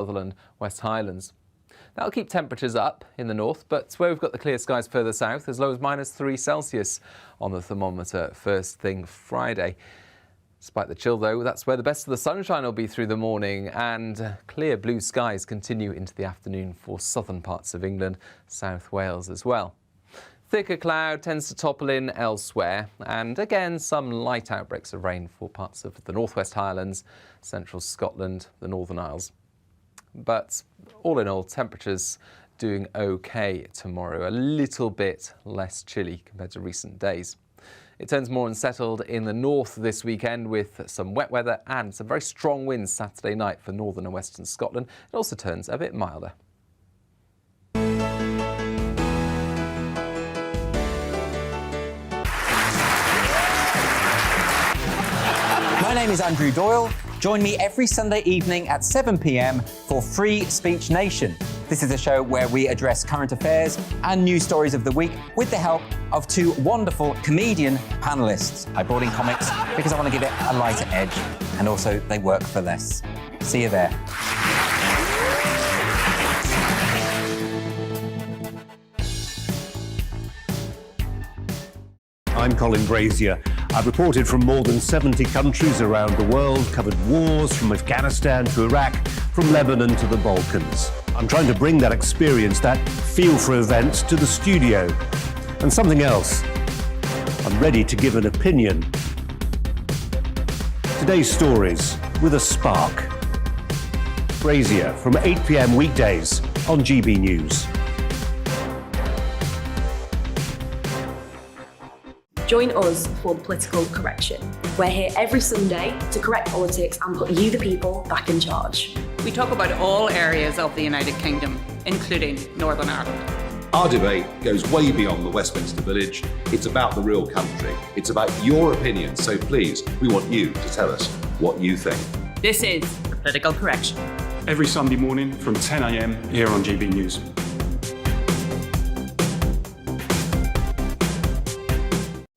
Sutherland, West Highlands. That'll keep temperatures up in the north, but where we've got the clear skies further south, as low as -3 C on the thermometer first thing Friday. Despite the chill, though, that's where the best of the sunshine will be through the morning, and clear blue skies continue into the afternoon for southern parts of England, South Wales as well. Thicker cloud tends to topple in elsewhere, and again some light outbreaks of rain for parts of the Northwest Highlands, central Scotland, the Northern Isles. But all in all, temperatures doing okay tomorrow, a little bit less chilly compared to recent days. It turns more unsettled in the north this weekend with some wet weather and some very strong winds Saturday night for northern and western Scotland. It also turns a bit milder. My name is Andrew Doyle. Join me every Sunday evening at 7 p.m. for Free Speech Nation. This is a show where we address current affairs and news stories of the week with the help of two wonderful comedian panellists. I brought in comics because I want to give it a lighter edge, and also they work for less. See you there. I'm Colin Brazier. I've reported from more than 70 countries around the world, covered wars from Afghanistan to Iraq, from Lebanon to the Balkans. I'm trying to bring that experience, that feel for events, to the studio. And something else, I'm ready to give an opinion. Today's stories with a spark. Brazier from 8 p.m. weekdays on GB News. Join us for the political correction. We're here every Sunday to correct politics and put you, the people, back in charge. We talk about all areas of the United Kingdom, including Northern Ireland. Our debate goes way beyond the Westminster Village. It's about the real country. It's about your opinion. So please, we want you to tell us what you think. This is the political correction. Every Sunday morning from 10 a.m. here on GB News.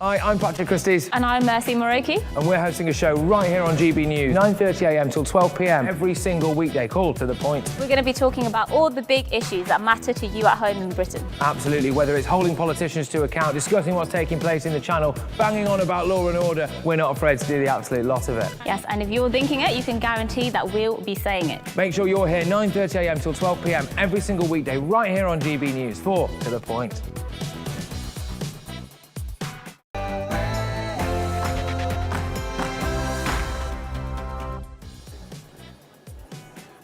Hi, I'm Patrick Christie's. And I'm Mercy Moroki. And we're hosting a show right here on GB News, 9:30 a.m. till 12 p.m. every single weekday. Call to the point. We're going to be talking about all the big issues that matter to you at home in Britain. Absolutely, whether it's holding politicians to account, discussing what's taking place in the Channel, banging on about law and order, we're not afraid to do the absolute lot of it. Yes, and if you're thinking it, you can guarantee that we'll be saying it. Make sure you're here 9:30 a.m. till 12 p.m. every single weekday right here on GB News for To The Point.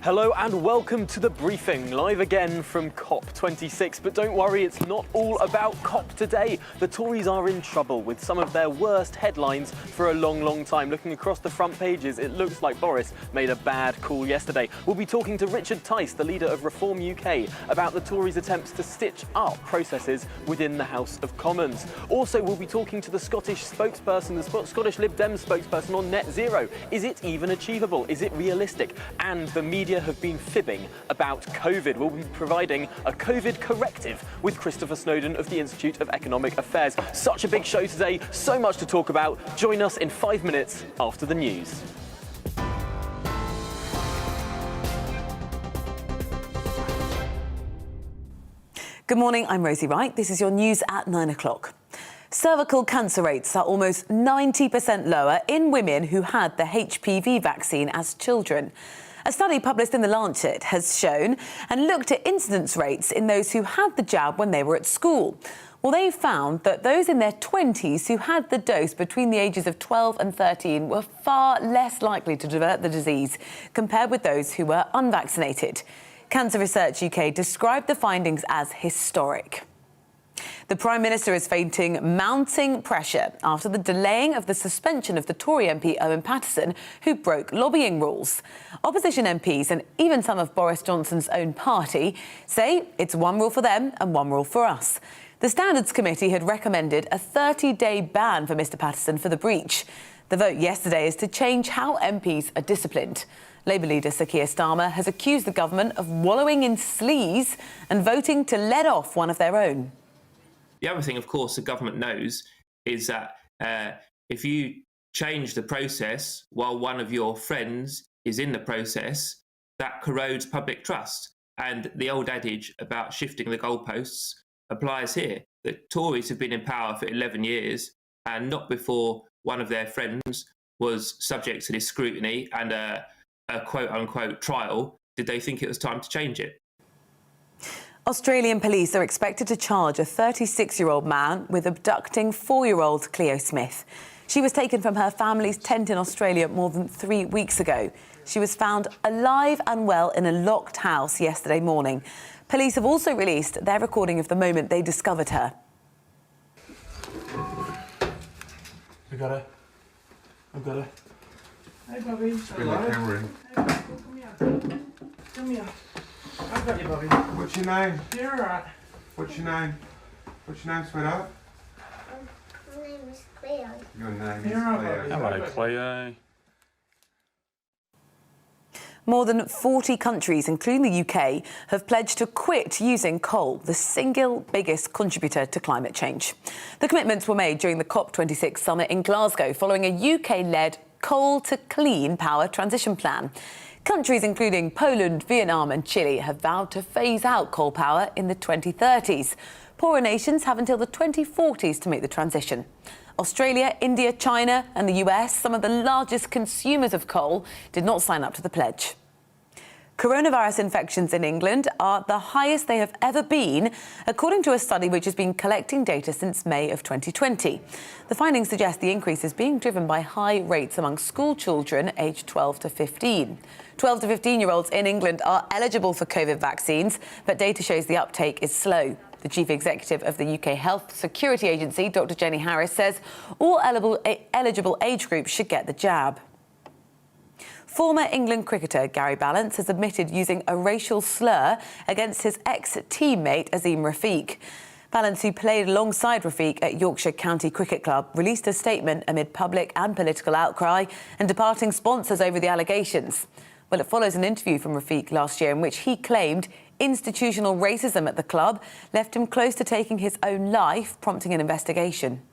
Hello and welcome to The Briefing, live again from COP26. But don't worry, it's not all about COP today. The Tories are in trouble with some of their worst headlines for a long time. Looking across the front pages, it looks like Boris made a bad call yesterday. We'll be talking to Richard Tice, the leader of Reform UK, about the Tories' attempts to stitch up processes within the House of Commons. Also, we'll be talking to the Scottish spokesperson, the Scottish Lib Dem spokesperson on net zero. Is it even achievable? Is it realistic? And the media have been fibbing about COVID. We'll be providing a COVID corrective with Christopher Snowdon of the Institute of Economic Affairs. Such a big show today, so much to talk about. Join us in 5 minutes after the news. Good morning, I'm Rosie Wright. This is your news at 9 o'clock. Cervical cancer rates are almost 90% lower in women who had the HPV vaccine as children. A study published in The Lancet has shown and looked at incidence rates in those who had the jab when they were at school. Well, they found that those in their 20s who had the dose between the ages of 12 and 13 were far less likely to develop the disease compared with those who were unvaccinated. Cancer Research UK described the findings as historic. The Prime Minister is facing mounting pressure after the delaying of the suspension of the Tory MP Owen Paterson, who broke lobbying rules. Opposition MPs and even some of Boris Johnson's own party say it's one rule for them and one rule for us. The Standards Committee had recommended a 30-day ban for Mr Paterson for the breach. The vote yesterday is to change how MPs are disciplined. Labour leader Sir Keir Starmer has accused the government of wallowing in sleaze and voting to let off one of their own. The other thing, of course, the government knows is that if you change the process while one of your friends is in the process, that corrodes public trust. And the old adage about shifting the goalposts applies here, that Tories have been in power for 11 years and not before one of their friends was subject to this scrutiny and a quote-unquote trial did they think it was time to change it. Australian police are expected to charge a 36-year-old man with abducting 4-year-old Cleo Smith. She was taken from her family's tent in Australia more than 3 weeks ago. She was found alive and well in a locked house yesterday morning. Police have also released their recording of the moment they discovered her. I got her. I've got her. Hey, Bobby. Bring the camera in. Hey, come here. Come here. I've got you, Bobby. What's your name? You're alright. What's your name? What's your name, sweetheart? My name is Cleo. Your name is You're alright, Cleo. Bobby. Hello, Cleo. More than 40 countries, including the UK, have pledged to quit using coal, the single biggest contributor to climate change. The commitments were made during the COP26 summit in Glasgow following a UK-led coal-to-clean power transition plan. Countries including Poland, Vietnam and Chile have vowed to phase out coal power in the 2030s. Poorer nations have until the 2040s to make the transition. Australia, India, China and the US, some of the largest consumers of coal, did not sign up to the pledge. Coronavirus infections in England are the highest they have ever been, according to a study which has been collecting data since May of 2020. The findings suggest the increase is being driven by high rates among school children aged 12 to 15. 12 to 15-year-olds in England are eligible for COVID vaccines, but data shows the uptake is slow. The chief executive of the UK Health Security Agency, Dr. Jenny Harris, says all eligible age groups should get the jab. Former England cricketer Gary Ballance has admitted using a racial slur against his ex-teammate Azim Rafiq. Ballance, who played alongside Rafiq at Yorkshire County Cricket Club, released a statement amid public and political outcry and departing sponsors over the allegations. Well, it follows an interview from Rafiq last year in which he claimed institutional racism at the club left him close to taking his own life, prompting an investigation.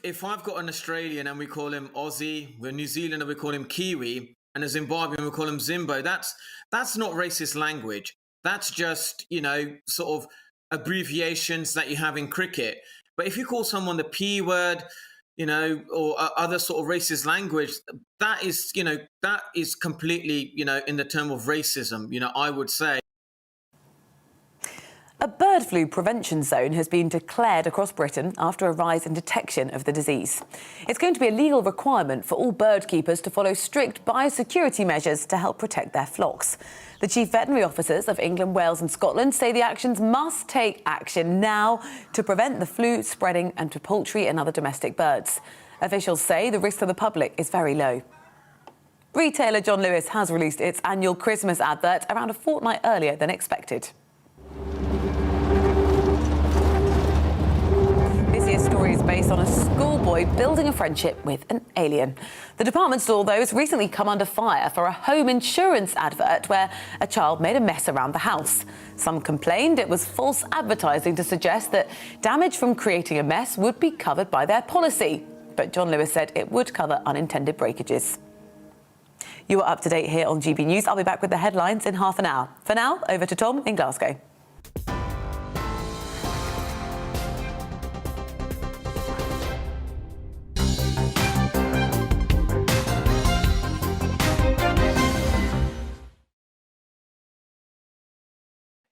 If I've got an Australian and we call him Aussie, we're New Zealander, we call him Kiwi, and a Zimbabwean, we call him Zimbo, that's not racist language. That's just, sort of abbreviations that you have in cricket. But if you call someone the P word, or other sort of racist language, that is completely, in the term of racism, I would say. A bird flu prevention zone has been declared across Britain after a rise in detection of the disease. It's going to be a legal requirement for all bird keepers to follow strict biosecurity measures to help protect their flocks. The chief veterinary officers of England, Wales and Scotland say the actions must take action now to prevent the flu spreading into poultry and other domestic birds. Officials say the risk to the public is very low. Retailer John Lewis has released its annual Christmas advert around a fortnight earlier than expected. This year's story is based on a schoolboy building a friendship with an alien. The department store, though, has recently come under fire for a home insurance advert where a child made a mess around the house. Some complained it was false advertising to suggest that damage from creating a mess would be covered by their policy. But John Lewis said it would cover unintended breakages. You are up to date here on GB News. I'll be back with the headlines in half an hour. For now, over to Tom in Glasgow.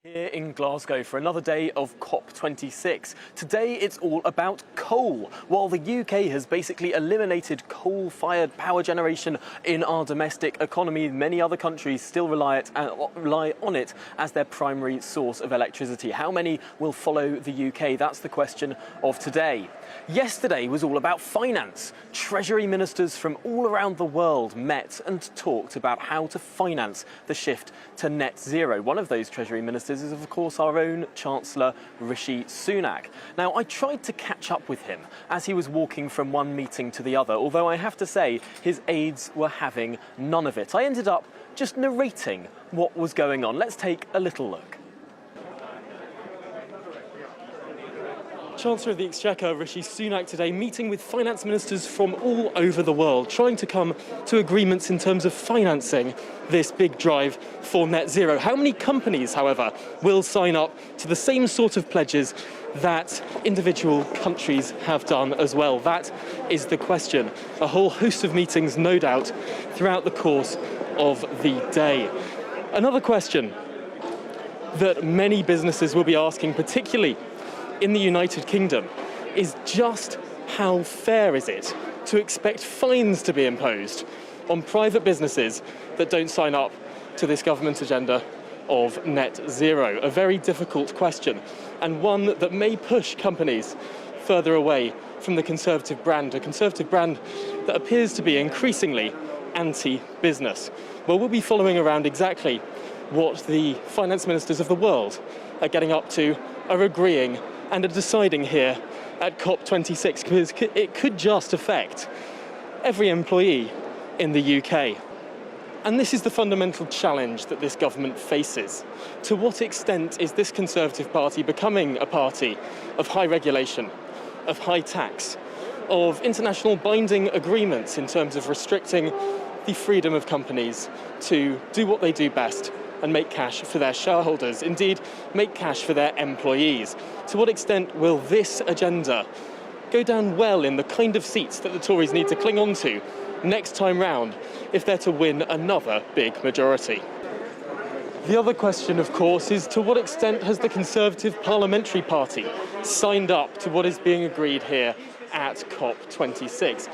Here in Glasgow for another day of COP26. Today it's all about coal. While the UK has basically eliminated coal-fired power generation in our domestic economy, many other countries still rely on it as their primary source of electricity. How many will follow the UK? That's the question of today. Yesterday was all about finance. Treasury ministers from all around the world met and talked about how to finance the shift to net zero. One of those Treasury ministers is, of course, our own Chancellor Rishi Sunak. Now, I tried to catch up with him as he was walking from one meeting to the other, although I have to say his aides were having none of it. I ended up just narrating what was going on. Let's take a little look. Chancellor of the Exchequer, Rishi Sunak, today meeting with finance ministers from all over the world, trying to come to agreements in terms of financing this big drive for net zero. How many companies, however, will sign up to the same sort of pledges that individual countries have done as well? That is the question. A whole host of meetings, no doubt, throughout the course of the day. Another question that many businesses will be asking, particularly in the United Kingdom, is just how fair is it to expect fines to be imposed on private businesses that don't sign up to this government agenda of net zero? A very difficult question, and one that may push companies further away from the Conservative brand, a Conservative brand that appears to be increasingly anti-business. Well, we'll be following around exactly what the finance ministers of the world are getting up to, are agreeing and are deciding here at COP26, because it could just affect every employee in the UK. And this is the fundamental challenge that this government faces. To what extent is this Conservative Party becoming a party of high regulation, of high tax, of international binding agreements in terms of restricting the freedom of companies to do what they do best and make cash for their shareholders, indeed make cash for their employees? To what extent will this agenda go down well in the kind of seats that the Tories need to cling on to next time round if they're to win another big majority? The other question, of course, is to what extent has the Conservative Parliamentary Party signed up to what is being agreed here at COP26?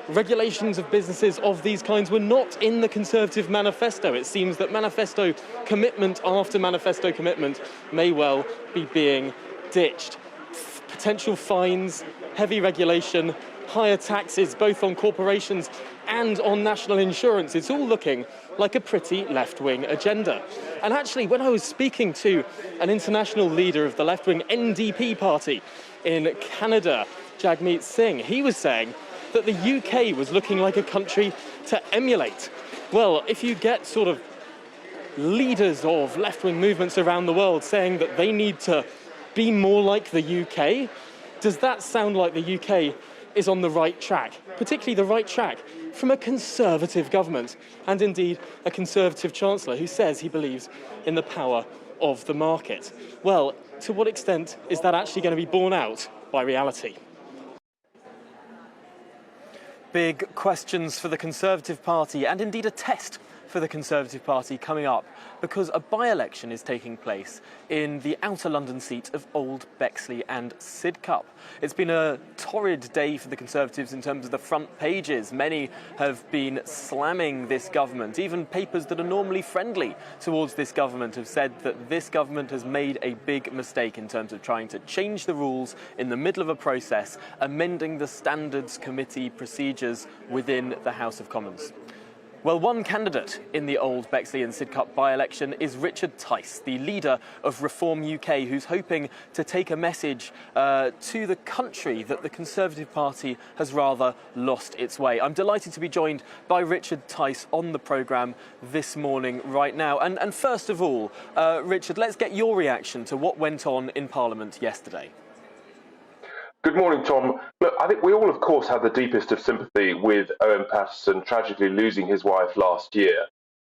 Regulations of businesses of these kinds were not in the Conservative manifesto. It seems that manifesto commitment after manifesto commitment may well be being ditched. Potential fines, heavy regulation, higher taxes, both on corporations and on national insurance. It's all looking like a pretty left-wing agenda. And actually, when I was speaking to an international leader of the left-wing NDP party in Canada, Jagmeet Singh, he was saying that the UK was looking like a country to emulate. Well, if you get sort of leaders of left-wing movements around the world saying that they need to be more like the UK, does that sound like the UK is on the right track, particularly the right track from a Conservative government and indeed a Conservative Chancellor who says he believes in the power of the market? Well, to what extent is that actually going to be borne out by reality? Big questions for the Conservative Party, and indeed a test for the Conservative Party coming up, because a by-election is taking place in the outer London seat of Old Bexley and Sidcup. It's been a torrid day for the Conservatives in terms of the front pages. Many have been slamming this government. Even papers that are normally friendly towards this government have said that this government has made a big mistake in terms of trying to change the rules in the middle of a process, amending the Standards Committee procedures within the House of Commons. Well, one candidate in the Old Bexley and Sidcup by-election is Richard Tice, the leader of Reform UK, who's hoping to take a message to the country that the Conservative Party has rather lost its way. I'm delighted to be joined by Richard Tice on the programme this morning right now. And first of all, Richard, let's get your reaction to what went on in Parliament yesterday. Good morning, Tom. Look, I think we all, of course, have the deepest of sympathy with Owen Paterson tragically losing his wife last year.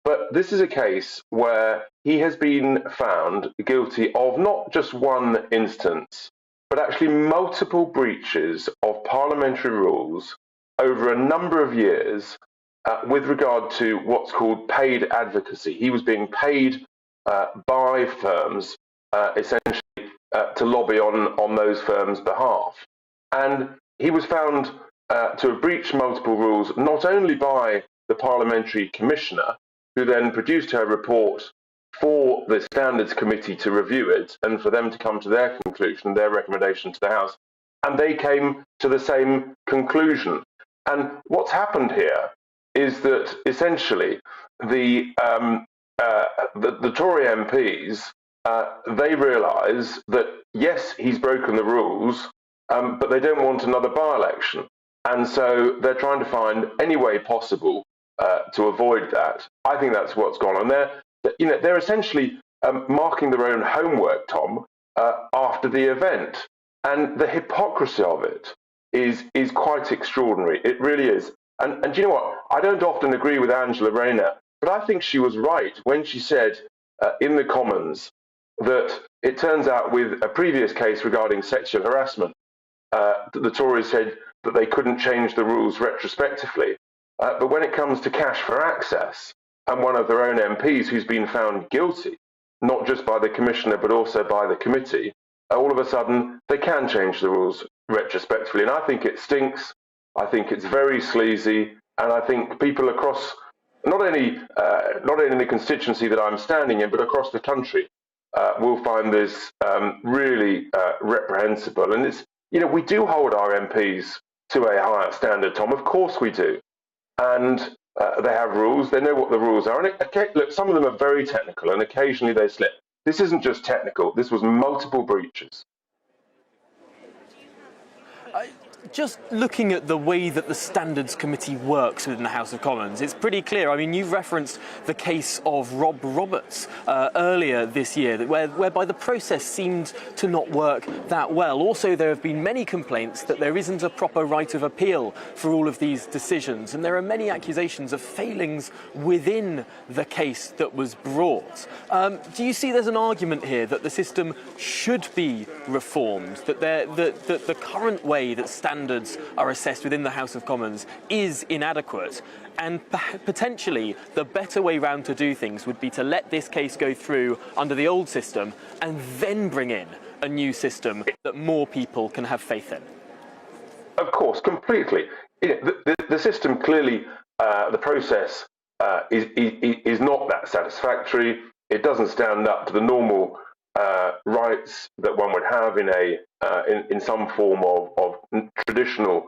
But this is a case where he has been found guilty of not just one instance, but actually multiple breaches of parliamentary rules over a number of years with regard to what's called paid advocacy. He was being paid by firms, essentially, to lobby on those firms' behalf. And he was found to have breached multiple rules, not only by the Parliamentary Commissioner, who then produced her report for the Standards Committee to review it and for them to come to their conclusion, their recommendation to the House, and they came to the same conclusion. And what's happened here is that essentially the Tory MPs, they realise that, yes, he's broken the rules, but they don't want another by-election. And so they're trying to find any way possible to avoid that. I think that's what's gone on there. They're essentially marking their own homework, Tom, after the event. And the hypocrisy of it is quite extraordinary. It really is. And do you know what? I don't often agree with Angela Rayner, but I think she was right when she said in the Commons that it turns out with a previous case regarding sexual harassment, the Tories said that they couldn't change the rules retrospectively. But when it comes to cash for access, and one of their own MPs who's been found guilty, not just by the Commissioner but also by the committee, all of a sudden they can change the rules retrospectively. And I think it stinks. I think it's very sleazy. And I think people across, not only in the constituency that I'm standing in, but across the country, will find this really reprehensible. And it's, we do hold our MPs to a higher standard, Tom. Of course we do. And they have rules. They know what the rules are. And look, some of them are very technical, and occasionally they slip. This isn't just technical. This was multiple breaches. Just looking at the way that the Standards Committee works within the House of Commons, it's pretty clear. I mean, you've referenced the case of Rob Roberts earlier this year, whereby the process seemed to not work that well. Also, there have been many complaints that there isn't a proper right of appeal for all of these decisions, and there are many accusations of failings within the case that was brought. Do you see there's an argument here that the system should be reformed, that the current way that standards are assessed within the House of Commons is inadequate, and potentially the better way round to do things would be to let this case go through under the old system and then bring in a new system that more people can have faith in? Of course, completely. The system clearly, the process is not that satisfactory. It doesn't stand up to the normal rights that one would have in some form of traditional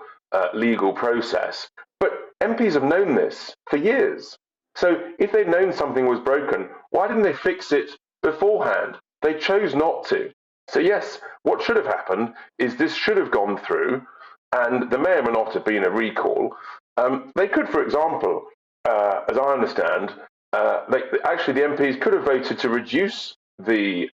legal process. But MPs have known this for years. So if they'd known something was broken, why didn't they fix it beforehand? They chose not to. So yes, what should have happened is this should have gone through, and there may or may not have been a recall. They could, for example, as I understand, actually the MPs could have voted to reduce the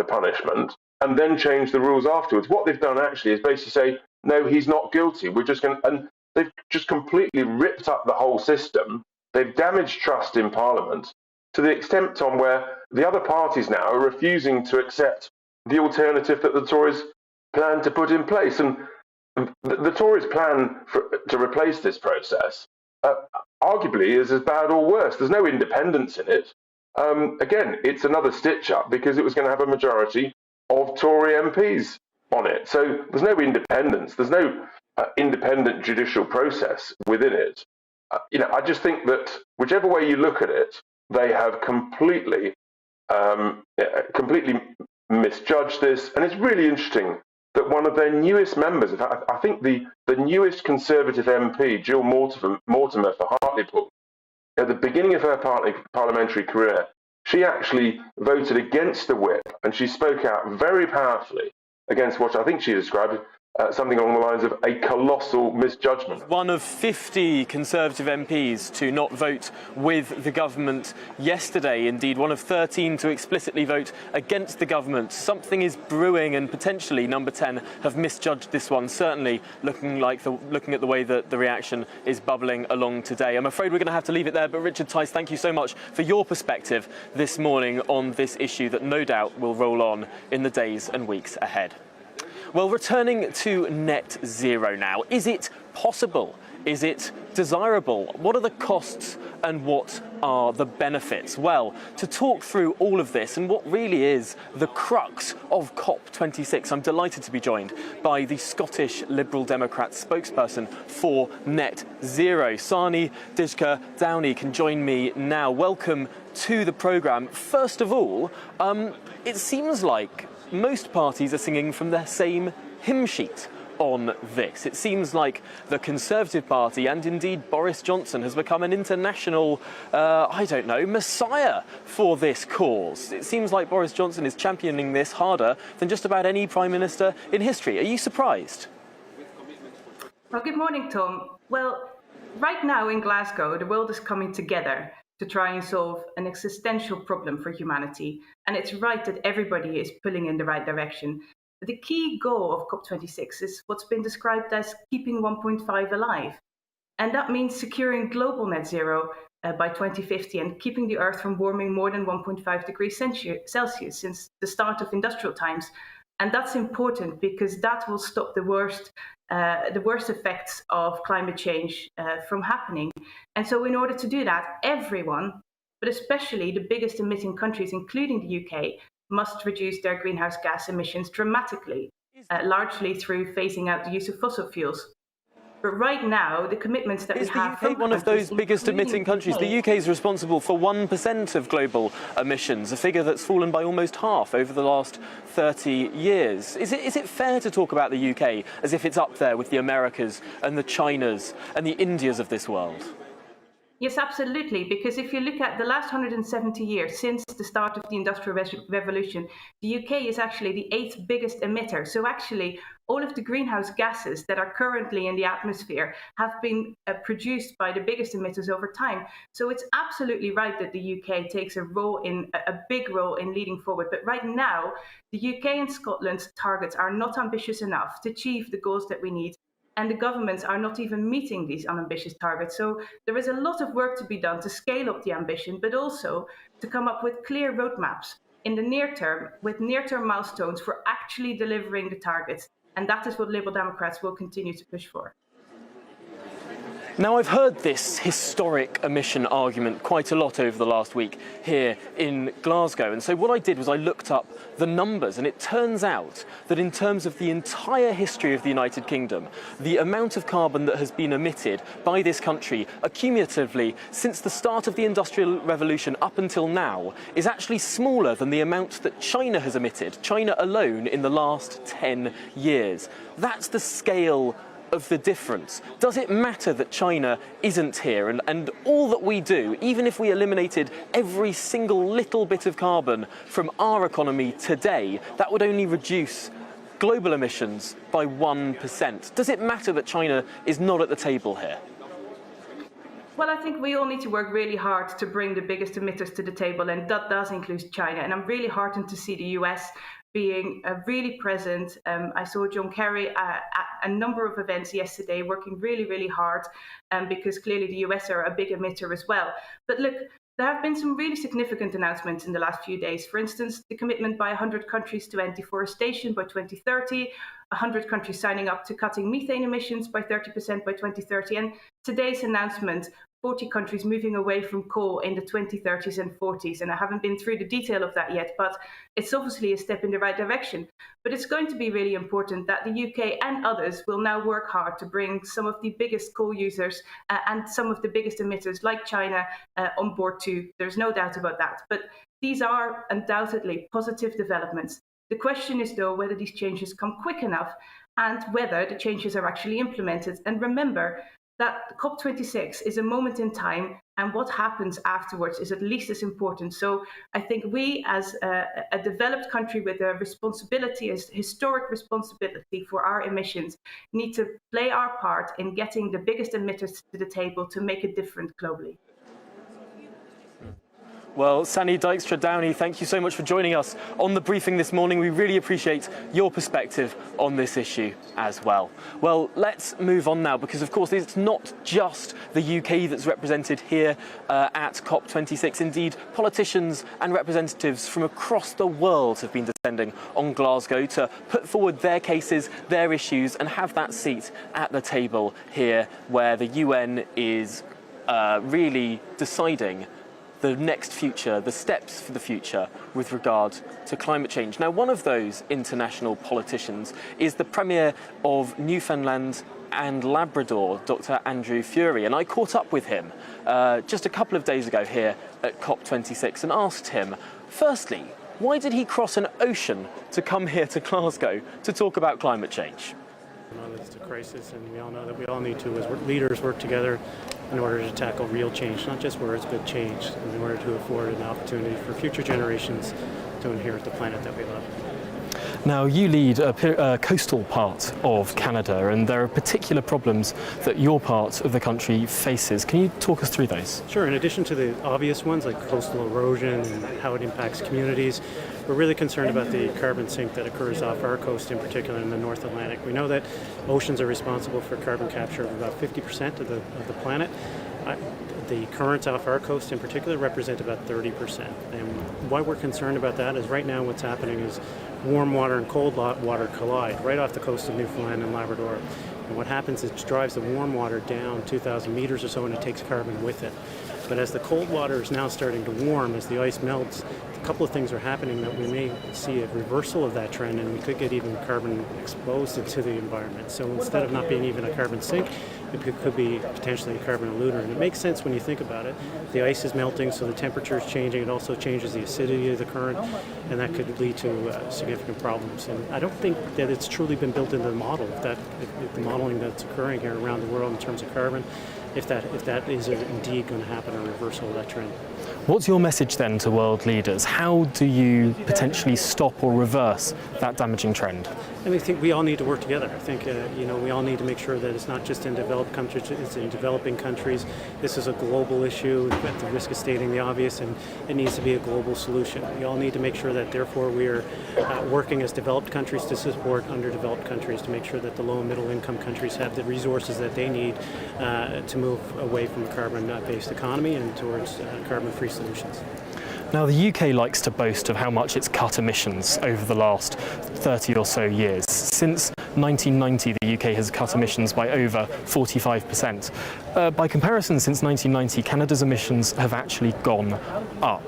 punishment and then change the rules afterwards. What they've done actually is basically say, no, he's not guilty. We're just going to, and they've just completely ripped up the whole system. They've damaged trust in Parliament to the extent, Tom, where the other parties now are refusing to accept the alternative that the Tories plan to put in place. And the Tories' plan to replace this process arguably is as bad or worse. There's no independence in it. Again, it's another stitch-up because it was going to have a majority of Tory MPs on it. So there's no independence. There's no independent judicial process within it. I just think that whichever way you look at it, they have completely misjudged this. And it's really interesting that one of their newest members, in fact, I think the newest Conservative MP, Jill Mortimer for Hartlepool, at the beginning of her parliamentary career, she actually voted against the whip, and she spoke out very powerfully against what I think she described something along the lines of a colossal misjudgment. One of 50 Conservative MPs to not vote with the government yesterday. Indeed, one of 13 to explicitly vote against the government. Something is brewing, and potentially Number 10 have misjudged this one. Certainly looking at the way that the reaction is bubbling along today. I'm afraid we're going to have to leave it there, but Richard Tice, thank you so much for your perspective this morning on this issue that no doubt will roll on in the days and weeks ahead. Well, returning to net zero now, is it possible? Is it desirable? What are the costs and what are the benefits? Well, to talk through all of this and what really is the crux of COP26, I'm delighted to be joined by the Scottish Liberal Democrat spokesperson for net zero. Sani Dijka Downey can join me now. Welcome to the programme. First of all, it seems like most parties are singing from the same hymn sheet on this. It seems like the Conservative Party and indeed Boris Johnson has become an international, messiah for this cause. It seems like Boris Johnson is championing this harder than just about any Prime Minister in history. Are you surprised? Well, good morning, Tom. Well, right now in Glasgow, the world is coming together to try and solve an existential problem for humanity. And it's right that everybody is pulling in the right direction. The key goal of COP26 is what's been described as keeping 1.5 alive. And that means securing global net zero by 2050 and keeping the Earth from warming more than 1.5 degrees Celsius since the start of industrial times. And that's important because that will stop the worst effects of climate change from happening. And so in order to do that, everyone, but especially the biggest emitting countries, including the UK, must reduce their greenhouse gas emissions dramatically, largely through phasing out the use of fossil fuels. But right now, the commitments that we have... Is the UK one of those biggest emitting countries? The UK is responsible for 1% of global emissions, a figure that's fallen by almost half over the last 30 years. Is it fair to talk about the UK as if it's up there with the Americas and the Chinas and the Indias of this world? Yes, absolutely, because if you look at the last 170 years since the start of the Industrial Revolution, the UK is actually the 8th biggest emitter. So actually, all of the greenhouse gases that are currently in the atmosphere have been produced by the biggest emitters over time. So it's absolutely right that the UK takes a big role in leading forward. But right now, the UK and Scotland's targets are not ambitious enough to achieve the goals that we need. And the governments are not even meeting these unambitious targets. So there is a lot of work to be done to scale up the ambition, but also to come up with clear roadmaps in the near term, with near-term milestones for actually delivering the targets. And that is what Liberal Democrats will continue to push for. Now, I've heard this historic emission argument quite a lot over the last week here in Glasgow. And so what I did was I looked up the numbers, and it turns out that in terms of the entire history of the United Kingdom, the amount of carbon that has been emitted by this country accumulatively since the start of the Industrial Revolution up until now is actually smaller than the amount that China has emitted, China alone, in the last 10 years. That's the scale of the difference. Does it matter that China isn't here and all that we do, even if we eliminated every single little bit of carbon from our economy today, that would only reduce global emissions by 1%? Does it matter that China is not at the table here? Well, I think we all need to work really hard to bring the biggest emitters to the table, and that does include China. And I'm really heartened to see the US being really present. I saw John Kerry at a number of events yesterday working really, really hard because clearly the US are a big emitter as well. But look, there have been some really significant announcements in the last few days. For instance, the commitment by 100 countries to end deforestation by 2030, 100 countries signing up to cutting methane emissions by 30% by 2030, and today's announcement, 40 countries moving away from coal in the 2030s and 40s. And I haven't been through the detail of that yet, but it's obviously a step in the right direction. But it's going to be really important that the UK and others will now work hard to bring some of the biggest coal users and some of the biggest emitters like China on board too. There's no doubt about that. But these are undoubtedly positive developments. The question is, though, whether these changes come quick enough and whether the changes are actually implemented. And remember that COP26 is a moment in time, and what happens afterwards is at least as important. So I think we, as a developed country with a responsibility, a historic responsibility for our emissions, need to play our part in getting the biggest emitters to the table to make a difference globally. Well, Sanny Dykstra-Downey, thank you so much for joining us on the briefing this morning. We really appreciate your perspective on this issue as well. Well, let's move on now, because of course it's not just the UK that's represented here at COP26. Indeed, politicians and representatives from across the world have been descending on Glasgow to put forward their cases, their issues, and have that seat at the table here where the UN is really deciding the next future, the steps for the future with regard to climate change. Now, one of those international politicians is the Premier of Newfoundland and Labrador, Dr. Andrew Furey, and I caught up with him just a couple of days ago here at COP26 and asked him, firstly, why did he cross an ocean to come here to Glasgow to talk about climate change? Well, it's a crisis, and we all know that we all need to, as leaders, work together in order to tackle real change, not just words, but change, in order to afford an opportunity for future generations to inherit the planet that we love. Now, you lead a coastal part of Canada, and there are particular problems that your part of the country faces. Can you talk us through those? Sure. In addition to the obvious ones like coastal erosion and how it impacts communities, we're really concerned about the carbon sink that occurs off our coast, in particular in the North Atlantic. We know that oceans are responsible for carbon capture of about 50% of the planet. The currents off our coast in particular represent about 30%. And why we're concerned about that is right now what's happening is warm water and cold water collide right off the coast of Newfoundland and Labrador. And what happens is it drives the warm water down 2,000 meters or so, and it takes carbon with it. But as the cold water is now starting to warm, as the ice melts, a couple of things are happening that we may see a reversal of that trend, and we could get even carbon exposed into the environment. So instead of not being even a carbon sink, it could be potentially a carbon eluder. And it makes sense when you think about it. The ice is melting, so the temperature is changing. It also changes the acidity of the current, and that could lead to significant problems. And I don't think that it's truly been built into the model, if the modeling that's occurring here around the world in terms of carbon, if that is indeed going to happen, a reversal of that trend. What's your message then to world leaders? How do you potentially stop or reverse that damaging trend? And I think we all need to work together. I think we all need to make sure that it's not just in developed countries, it's in developing countries. This is a global issue at the risk of stating the obvious, and it needs to be a global solution. We all need to make sure that therefore we are working as developed countries to support underdeveloped countries, to make sure that the low and middle income countries have the resources that they need to move away from a carbon-based economy and towards carbon-free solutions. Now, the UK likes to boast of how much it's cut emissions over the last 30 or so years. Since 1990, the UK has cut emissions by over 45%. By comparison, since 1990, Canada's emissions have actually gone up.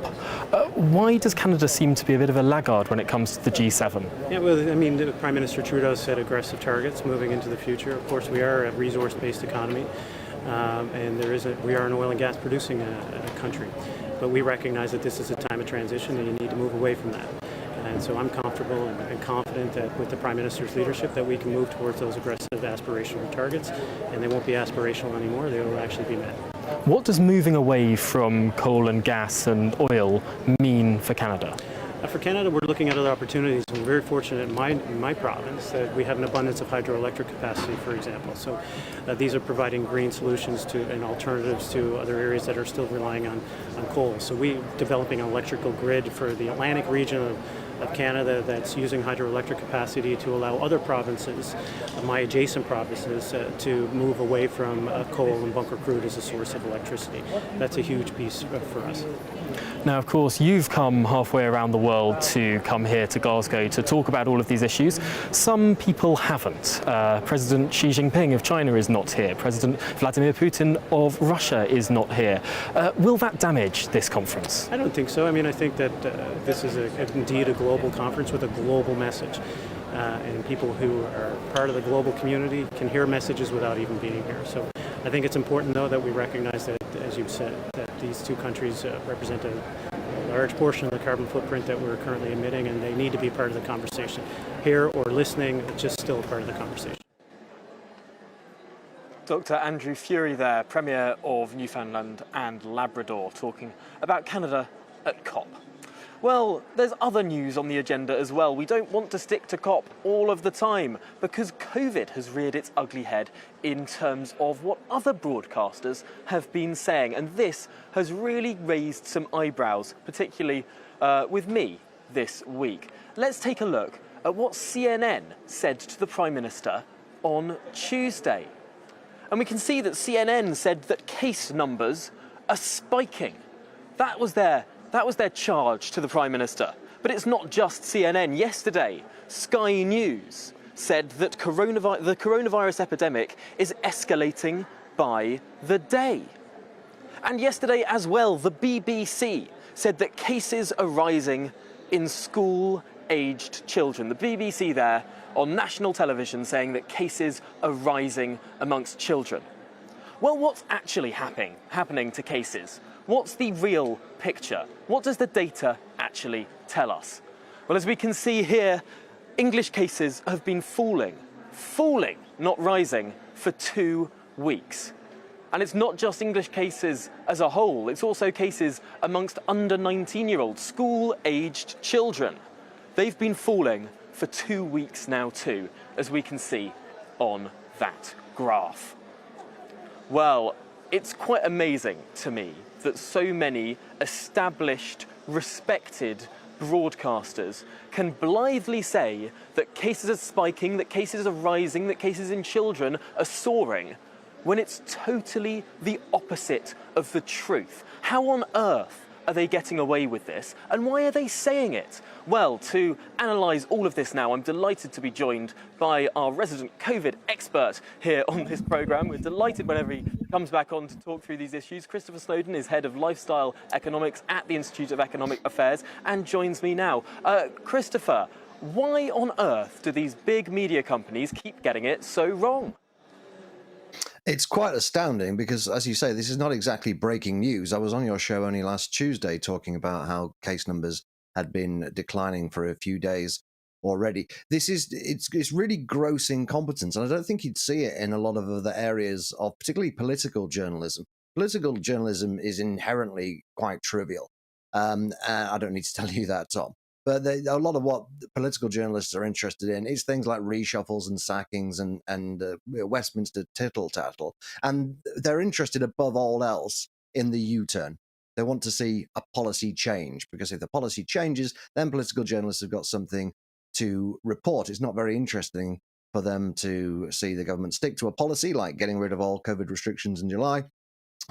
Why does Canada seem to be a bit of a laggard when it comes to the G7? Yeah, well, I mean, Prime Minister Trudeau set aggressive targets moving into the future. Of course, we are a resource-based economy, and we are an oil and gas producing country. But we recognize that this is a time of transition and you need to move away from that. And so I'm comfortable and confident that with the Prime Minister's leadership that we can move towards those aggressive aspirational targets, and they won't be aspirational anymore, they will actually be met. What does moving away from coal and gas and oil mean for Canada? For Canada, we're looking at other opportunities. We're very fortunate in my province that we have an abundance of hydroelectric capacity, for example. So these are providing green solutions and alternatives to other areas that are still relying on coal. So we're developing an electrical grid for the Atlantic region of Canada that's using hydroelectric capacity to allow other provinces, my adjacent provinces, to move away from coal and bunker crude as a source of electricity. That's a huge piece for us. Now, of course, you've come halfway around the world to come here to Glasgow to talk about all of these issues. Some people haven't. President Xi Jinping of China is not here. President Vladimir Putin of Russia is not here. Will that damage this conference? I don't think so. I mean, I think that this is indeed a global conference with a global message. And people who are part of the global community can hear messages without even being here. So I think it's important, though, that we recognize that, as you've said, that these two countries represent a large portion of the carbon footprint that we're currently emitting, and they need to be part of the conversation. Here or listening, it's just still a part of the conversation. Dr. Andrew Fury there, Premier of Newfoundland and Labrador, talking about Canada at COP. Well, there's other news on the agenda as well. We don't want to stick to COP all of the time because COVID has reared its ugly head in terms of what other broadcasters have been saying. And this has really raised some eyebrows, particularly with me this week. Let's take a look at what CNN said to the Prime Minister on Tuesday. And we can see that CNN said that case numbers are spiking. That was their charge to the Prime Minister. But it's not just CNN. Yesterday, Sky News said that the coronavirus epidemic is escalating by the day. And yesterday as well, the BBC said that cases are rising in school-aged children. The BBC there on national television saying that cases are rising amongst children. Well, what's actually happening to cases? What's the real picture? What does the data actually tell us? Well, as we can see here, English cases have been falling, not rising, for 2 weeks. And it's not just English cases as a whole, it's also cases amongst under 19-year-olds, school-aged children. They've been falling for 2 weeks now too, as we can see on that graph. Well, it's quite amazing to me that so many established, respected broadcasters can blithely say that cases are spiking, that cases are rising, that cases in children are soaring, when it's totally the opposite of the truth. How on earth are they getting away with this? And why are they saying it? Well, to analyse all of this now, I'm delighted to be joined by our resident COVID expert here on this programme. We're delighted whenever he comes back on to talk through these issues. Christopher Snowdon is Head of Lifestyle Economics at the Institute of Economic Affairs and joins me now. Christopher, why on earth do these big media companies keep getting it so wrong? It's quite astounding because, as you say, this is not exactly breaking news. I was on your show only last Tuesday talking about how case numbers had been declining for a few days already. It's really gross incompetence, and I don't think you'd see it in a lot of other areas of particularly political journalism. Political journalism is inherently quite trivial. I don't need to tell you that, Tom. But a lot of what political journalists are interested in is things like reshuffles and sackings and Westminster tittle-tattle. And they're interested above all else in the U-turn. They want to see a policy change, because if the policy changes, then political journalists have got something to report. It's not very interesting for them to see the government stick to a policy like getting rid of all COVID restrictions in July,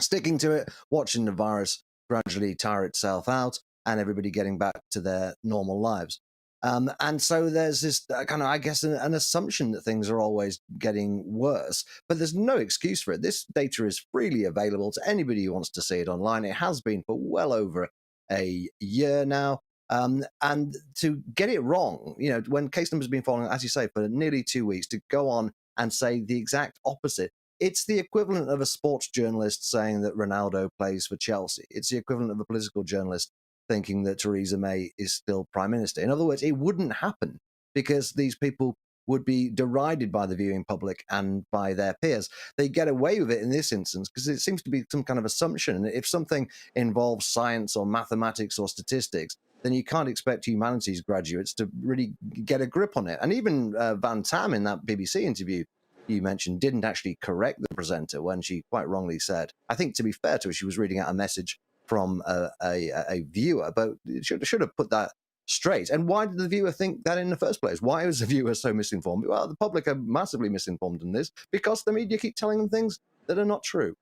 sticking to it, watching the virus gradually tire itself out, and everybody getting back to their normal lives. And so there's this kind of, I guess, an assumption that things are always getting worse, but there's no excuse for it. This data is freely available to anybody who wants to see it online. It has been for well over a year now. And to get it wrong, when case numbers have been falling, as you say, for nearly 2 weeks, to go on and say the exact opposite, it's the equivalent of a sports journalist saying that Ronaldo plays for Chelsea. It's the equivalent of a political journalist thinking that Theresa May is still prime minister. In other words, it wouldn't happen because these people would be derided by the viewing public and by their peers. They get away with it in this instance because it seems to be some kind of assumption. If something involves science or mathematics or statistics, then you can't expect humanities graduates to really get a grip on it. And even Van Tam in that BBC interview you mentioned didn't actually correct the presenter when she quite wrongly said, I think to be fair to her, she was reading out a message from a viewer, but should have put that straight. And why did the viewer think that in the first place? Why was the viewer so misinformed? Well, the public are massively misinformed in this because the media keep telling them things that are not true.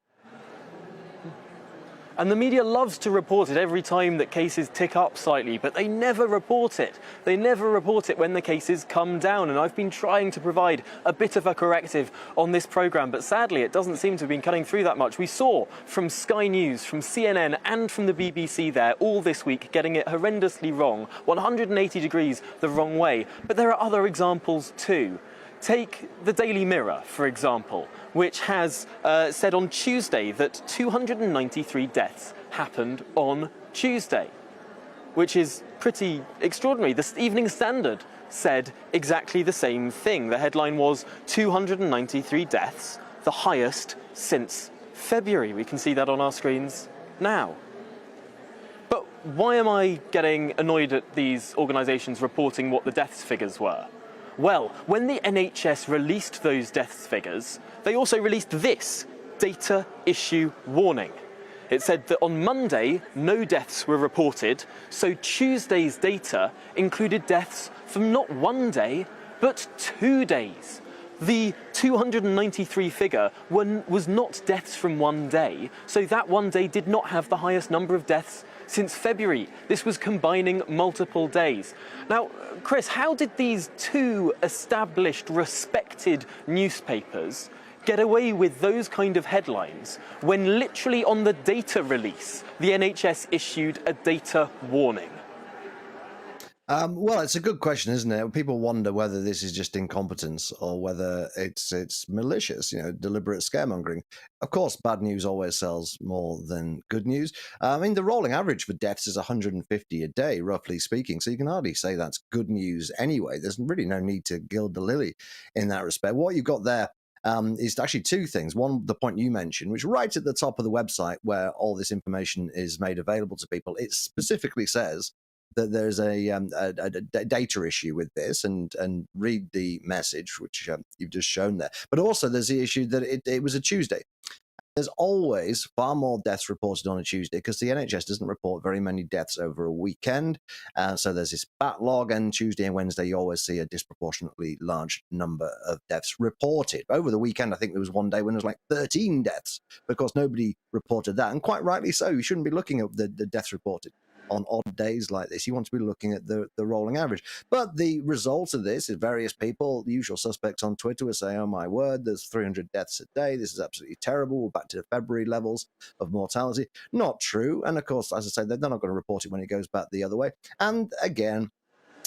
And the media loves to report it every time that cases tick up slightly, but they never report it. They never report it when the cases come down. And I've been trying to provide a bit of a corrective on this programme, but sadly it doesn't seem to have been cutting through that much. We saw from Sky News, from CNN and from the BBC there all this week getting it horrendously wrong, 180 degrees the wrong way. But there are other examples too. Take the Daily Mirror, for example, which has said on Tuesday that 293 deaths happened on Tuesday, which is pretty extraordinary. The Evening Standard said exactly the same thing. The headline was 293 deaths, the highest since February. We can see that on our screens now. But why am I getting annoyed at these organisations reporting what the deaths figures were? Well, when the NHS released those deaths figures, they also released this data issue warning. It said that on Monday, no deaths were reported, so Tuesday's data included deaths from not 1 day, but 2 days. The 293 figure was not deaths from 1 day, so that 1 day did not have the highest number of deaths since February. This was combining multiple days. Now, Chris, how did these two established, respected newspapers get away with those kind of headlines when literally on the data release, the NHS issued a data warning? Well, it's a good question, isn't it? People wonder whether this is just incompetence or whether it's malicious, deliberate scaremongering. Of course, bad news always sells more than good news. I mean, the rolling average for deaths is 150 a day, roughly speaking. So you can hardly say that's good news anyway. There's really no need to gild the lily in that respect. What you've got there is actually two things. One, the point you mentioned, which right at the top of the website where all this information is made available to people, it specifically says that there's a data issue with this, and read the message, which you've just shown there. But also there's the issue that it was a Tuesday. There's always far more deaths reported on a Tuesday because the NHS doesn't report very many deaths over a weekend. So there's this backlog, and Tuesday and Wednesday you always see a disproportionately large number of deaths reported. Over the weekend, I think there was one day when there was like 13 deaths because nobody reported that, and quite rightly so. You shouldn't be looking at the deaths reported on odd days like this. You want to be looking at the rolling average. But the result of this is various people, the usual suspects on Twitter, will say, oh my word, there's 300 deaths a day. This is absolutely terrible. We're back to the February levels of mortality. Not true. And of course, as I say, they're not going to report it when it goes back the other way. And again,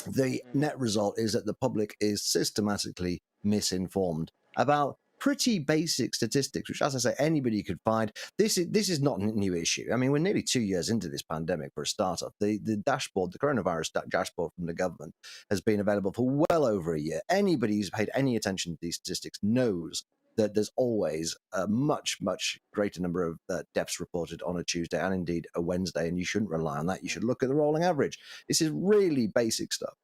the net result is that the public is systematically misinformed about pretty basic statistics, which, as I say, anybody could find. This is not a new issue. I mean, we're nearly 2 years into this pandemic for a startup. The dashboard, the coronavirus dashboard from the government, has been available for well over a year. Anybody who's paid any attention to these statistics knows that there's always a much, much greater number of deaths reported on a Tuesday and indeed a Wednesday, and you shouldn't rely on that. You should look at the rolling average. This is really basic stuff.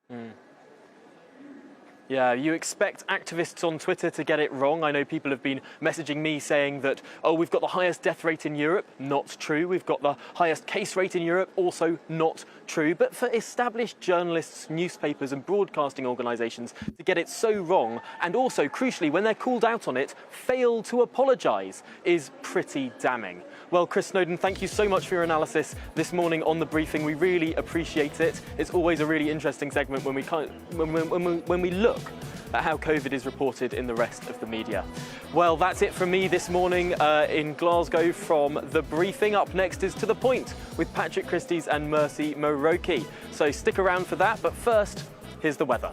Yeah, you expect activists on Twitter to get it wrong. I know people have been messaging me saying that, oh, we've got the highest death rate in Europe. Not true. We've got the highest case rate in Europe. Also not true. But for established journalists, newspapers and broadcasting organisations to get it so wrong, and also, crucially, when they're called out on it, fail to apologise, is pretty damning. Well, Chris Snowdon, thank you so much for your analysis this morning on The Briefing. We really appreciate it. It's always a really interesting segment when we look at how COVID is reported in the rest of the media. Well, that's it from me this morning in Glasgow from The Briefing. Up next is To The Point with Patrick Christys and Mercy Moroki. So stick around for that, but first, here's the weather.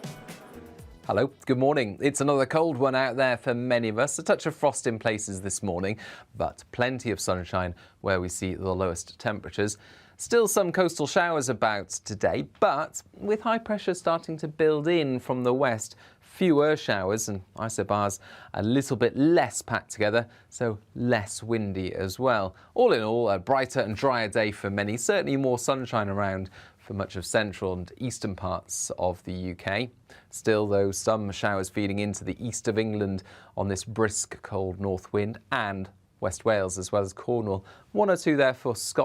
Hello, good morning. It's another cold one out there for many of us. A touch of frost in places this morning, but plenty of sunshine where we see the lowest temperatures. Still some coastal showers about today, but with high pressure starting to build in from the west, fewer showers and isobars a little bit less packed together, so less windy as well. All in all, a brighter and drier day for many, certainly more sunshine around for much of central and eastern parts of the UK. Still, though, some showers feeding into the east of England on this brisk cold north wind and West Wales as well as Cornwall. 1 or 2 there for Scotland.